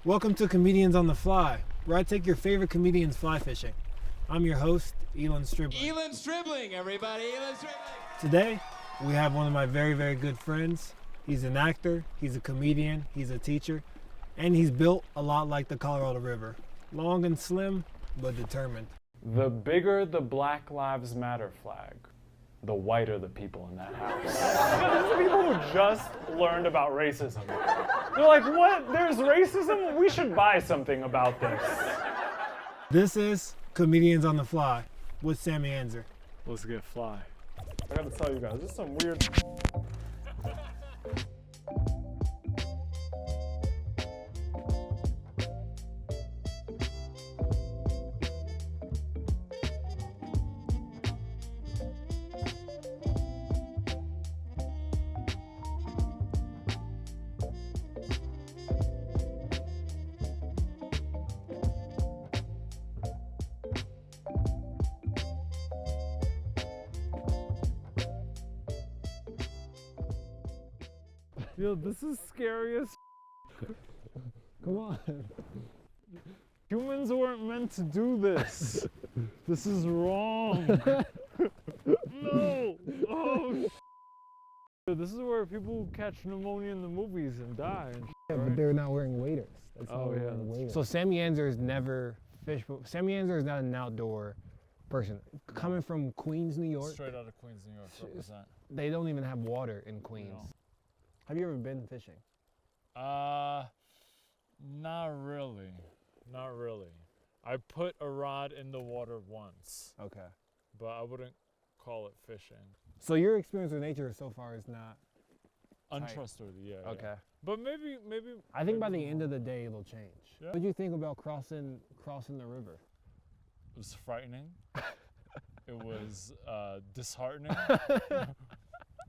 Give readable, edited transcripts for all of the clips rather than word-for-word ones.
Welcome to Comedians on the Fly, where I take your favorite comedians fly fishing. I'm your host, Eeland Stribling. Eeland Stribling, everybody, Eeland Stribling. Today, we have one of my very, very good friends. He's an actor, he's a comedian, he's a teacher, and he's built a lot like the Colorado River. Long and slim, but determined. The bigger the Black Lives Matter flag, the whiter the people in that house. These are people who just learned about racism. They're like, what? There's racism? We should buy something about this. This is Comedians on the Fly with Sammy Anzer. Let's get fly. I gotta tell you guys, this is some weird... Yo, this is scary as Come on. Humans weren't meant to do this. This is wrong. No. Oh, this is where people catch pneumonia in the movies and die. And Yeah, right? but they're not wearing waders. That's Oh, yeah, that's waders. So Sammy Anzer has never fished. Sammy Anzer is not an outdoor person. Coming from Queens, New York, Straight out of Queens, New York, represent. they don't even have water in Queens. No. Have you ever been fishing? Not really. Not really. I put a rod in the water once, Okay. but I wouldn't call it fishing. So your experience with nature so far is not Untrustworthy, yeah. okay. Yeah. But maybe. I think by the end of the day it'll change. Yeah. What did you think about crossing the river? It was frightening. It was disheartening.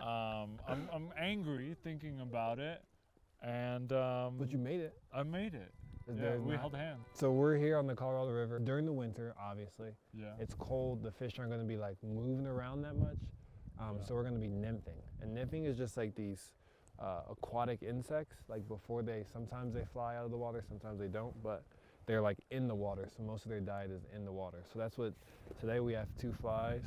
I'm angry thinking about it, and But you made it. I made it. Yeah, There's we not- held hands. So we're here on the Colorado River during the winter, obviously. Yeah. It's cold, the fish aren't gonna be like moving around that much. Yeah. So we're gonna be nymphing. And nymphing is just like these aquatic insects, like sometimes they fly out of the water, sometimes they don't, but they're like in the water. So most of their diet is in the water. So that's what, today we have 2 flies,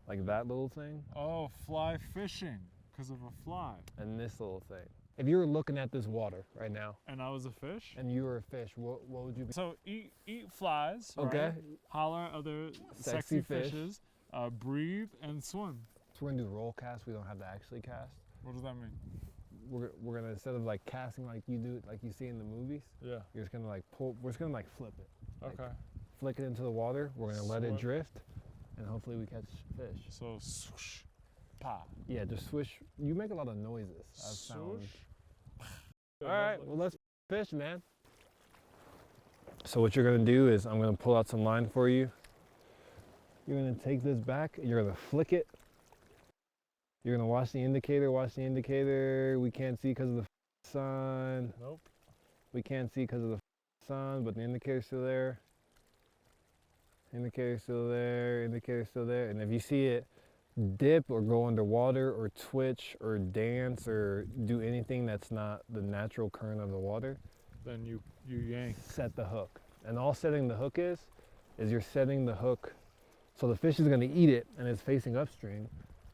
like that little thing, Oh, fly fishing because of a fly. and this little thing. If you were looking at this water right now, And I was a fish. and you were a fish, what would you be? So eat flies. Okay. Right? Holler at other Sexy sexy fish. fishes. Breathe and swim. So we're gonna do roll cast, we don't have to actually cast. What does that mean? We're gonna, instead of like casting like you do, like you see in the movies, Yeah. you're just gonna like we're just gonna like flip it. Like, Okay. flick it into the water, we're gonna let it Swim. drift, and hopefully we catch fish. So swoosh, pa. Yeah, just swish. You make a lot of noises. I've found. Swoosh. All right, well let's fish, man. So what you're gonna do is I'm gonna pull out some line for you. You're gonna take this back, and you're gonna flick it. You're gonna watch the indicator, We can't see because of the sun. Nope. We can't see because of the sun, but the indicator's still there. Indicator's still there, indicator's still there. And if you see it dip or go underwater or twitch or dance or do anything that's not the natural current of the water, Then you yank. set the hook. And all setting the hook is you're setting the hook so the fish is gonna eat it and it's facing upstream.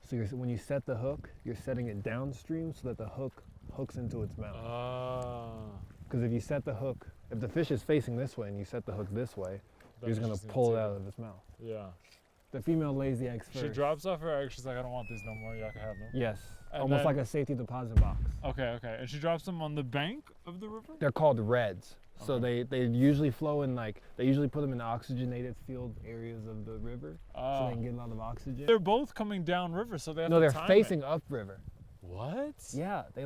So when you set the hook, you're setting it downstream so that the hook hooks into its mouth. Ah. Because if you set the hook, if the fish is facing this way and you set the hook this way, Then you're just gonna she's pull it take out of its mouth. Yeah. The female lays the eggs first. She drops off her eggs. She's like, I don't want these no more. Y'all can have them. Yes, And almost then- like a safety deposit box. Okay. And she drops them on the bank of the river? They're called reds. So Okay. they usually flow in they usually put them in oxygenated field areas of the river so they can get a lot of oxygen. They're both coming down river, so they have No, to they're time facing it. upriver. What? Yeah, they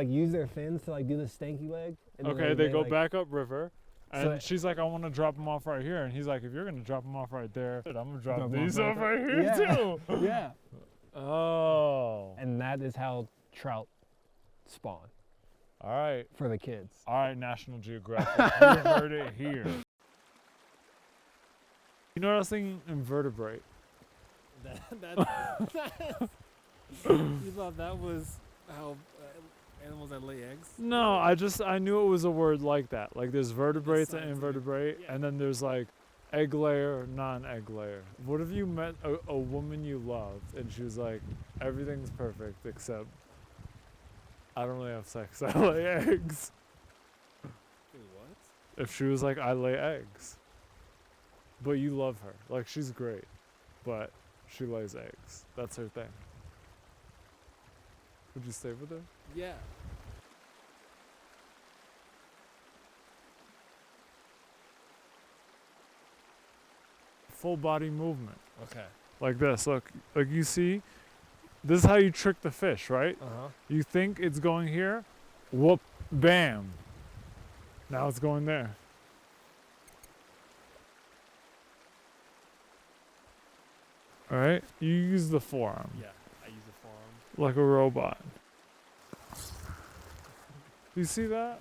use their fins to do the stanky leg. And then Okay, they go like- back up river. And So- she's like, I want to drop them off right here. And he's like, if you're going to drop them off right there, I'm going to drop Drop 'em these off off right right here Yeah. too. Yeah. Oh. And that is how trout spawn All right. for the kids. All right, National Geographic. You heard it here. You know what I was thinking? Invertebrate. You thought that was how animals that lay eggs? No, I knew it was a word like that. Like there's vertebrates and scientific. invertebrate, Yeah. and then there's like egg layer, non-egg layer. What if you met a woman you loved and she was like, everything's perfect except I don't really have sex, I lay eggs. Wait, what? If she was like, I lay eggs, but you love her, like she's great, but she lays eggs. That's her thing. Would you stay with her? Yeah. Full body movement. Okay. Like this, look, like you see, this is how you trick the fish, right? Uh-huh. You think it's going here, whoop, bam. Now it's going there. All right, you use the forearm Yeah, I use the forearm. like a robot. You see that?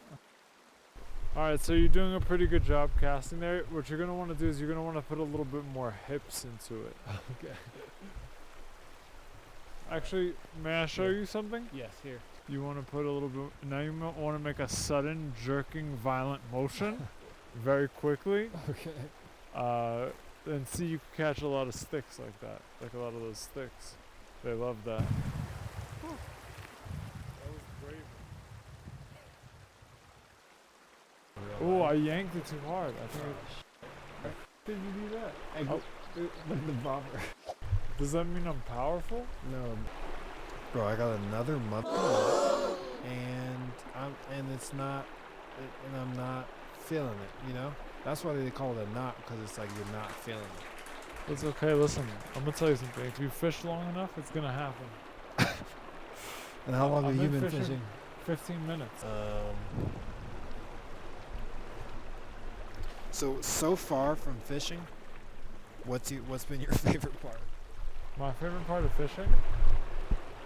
All right, so you're doing a pretty good job casting there. What you're gonna want to do is you're gonna want to put a little bit more hips into it. Okay. Actually, may I show Yeah. you something? Yes, here. You want to put a little bit. Now you want to make a sudden, jerking, violent motion, very quickly. Okay. And see, you can catch a lot of sticks like that. Like a lot of those sticks. They love that. That was brave. Oh, I yanked it too hard. I think. Did you do that? I go with the bobber. Does that mean I'm powerful? No. Bro, I got another month and it's not and I'm not feeling it, you know? That's why they call it a knot, because it's like you're not feeling it. It's okay. Listen, I'm gonna tell you something. If you fish long enough, it's gonna happen. And how long I've have you been been fishing. fishing? 15 minutes. So far from fishing, what's been your favorite part? My favorite part of fishing?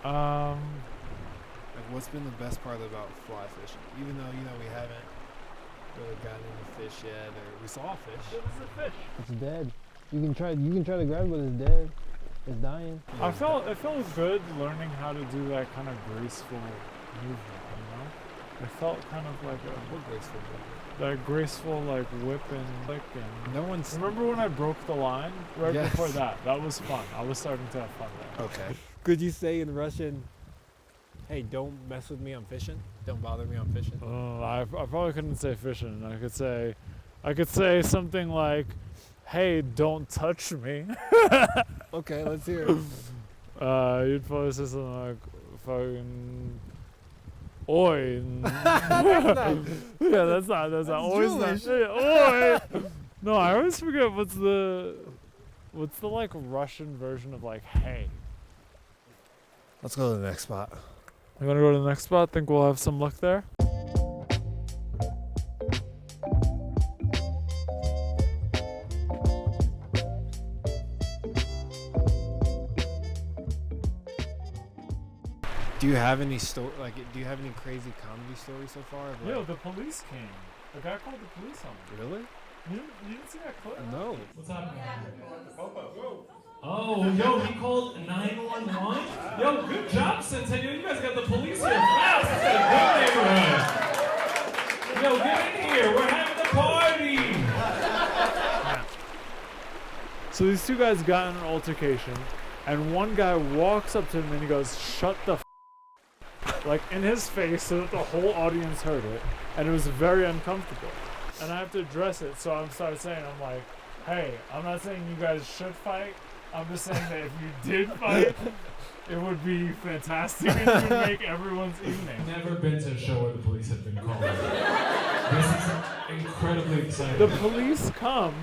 Like, what's been the best part about fly fishing? Even though, we haven't really gotten into fish yet, or we saw a fish. What is a fish? It's dead. You can try to grab it, but it's dead. It's dying. It felt good learning how to do that kind of graceful movement, you know? It felt kind of like What graceful movement? that graceful like whip and lick and No one's... remember when I broke the line? Right Yes. before that. That was fun. I was starting to have fun there. Okay. Could you say in Russian, hey, don't mess with me, I'm fishing? Don't bother me, I'm fishing? I probably couldn't say fishing. I could say something like, hey, don't touch me. Okay, let's hear it. You'd probably say something like, fucking, oi. Yeah, that's not always not. Jewish. Oi. No, I always forget what's the like Russian version of like, hey. Let's go to the next spot. You wanna go to the next spot? Think we'll have some luck there? Do you have any do you have any crazy comedy stories so far? Of, Yo, the police came. The guy called the police on me. Really? You didn't see that clip? No. What's happening? Oh, yo, he called 911? Yo, good job, Centennial. You guys got the police here fast. This is a good neighborhood. Yo, get in here. We're having a party. So these two guys got in an altercation, and one guy walks up to him and he goes, shut the f***, like in his face so that the whole audience heard it, and it was very uncomfortable. And I have to address it, so I'm started saying, I'm like, hey, I'm not saying you guys should fight. I'm just saying that if you did fight, it would be fantastic and it would make everyone's evening. Never been to a show where the police have been called. This is incredibly exciting. The police come,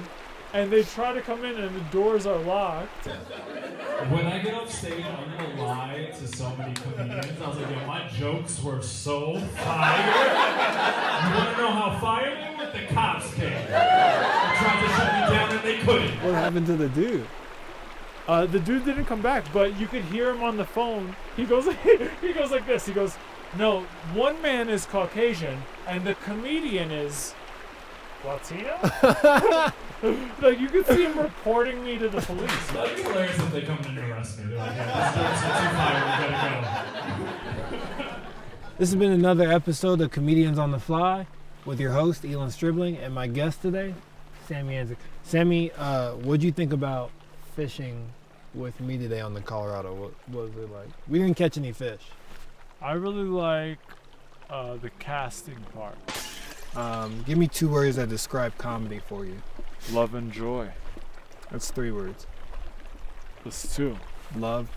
and they try to come in, and the doors are locked. When I get off stage, I'm gonna lie to so many comedians. I was like, yo, my jokes were so fire. You wanna know how fire they were? The cops came. They tried to shut me down and they couldn't. What happened to the dude? The dude didn't come back, but you could hear him on the phone. He goes like this. He goes, no, one man is Caucasian, and the comedian is Latino? Like, you could see him reporting me to the police. That'd be hilarious if they come in and arrest me. They're like, yeah, these jokes are too fire, we gotta go. This has been another episode of Comedians on the Fly with your host, Eeland Stribling, and my guest today, Sammy Anzer. Sammy, what'd you think about fishing with me today on the Colorado? What was it like? We didn't catch any fish. I really like the casting part. Give me 2 words that describe comedy for you. Love and joy. That's 3 words. That's 2. Love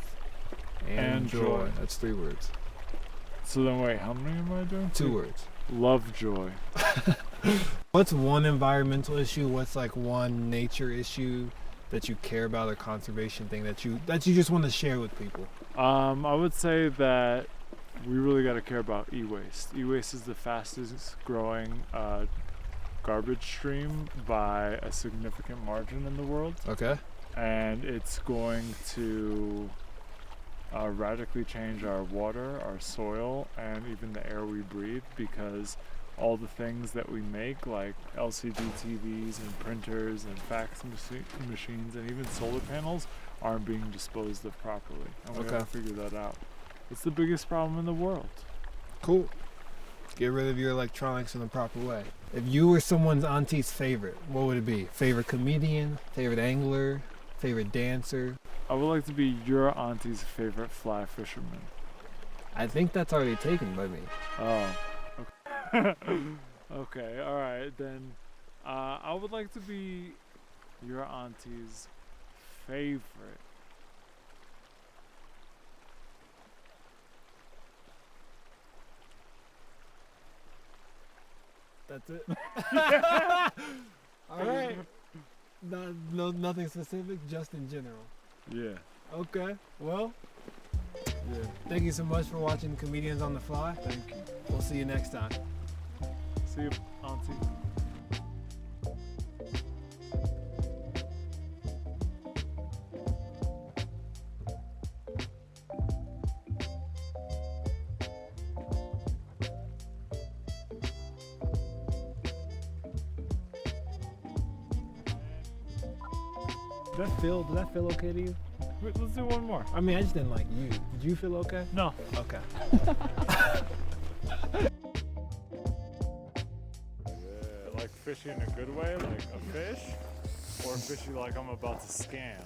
and joy. joy. That's 3 words. So then wait, how many am I doing? 2 words. Love joy. What's one environmental issue? What's like one nature issue that you care about, a conservation thing that you just want to share with people? I would say that we really got to care about e-waste. E-waste is the fastest growing garbage stream by a significant margin in the world. Okay. And it's going to radically change our water, our soil, and even the air we breathe, because all the things that we make, like LCD TVs and printers and fax machines and even solar panels, aren't being disposed of properly. And we gotta figure that out. It's the biggest problem in the world. Cool. Get rid of your electronics in the proper way. If you were someone's auntie's favorite, what would it be? Favorite comedian, favorite angler, favorite dancer? I would like to be your auntie's favorite fly fisherman. I think that's already taken by me. Oh. Okay. Okay, alright, then I would like to be your auntie's favorite. That's it. All right. No, nothing specific, just in general. Yeah. Okay. Well, thank you so much for watching Comedians on the Fly. Thank you. We'll see you next time. See you, auntie. Does that feel okay to you? Wait, let's do one more. I mean, I just didn't like you. Did you feel okay? No. Okay. Like fishy in a good way, like a fish, or fishy like I'm about to scam.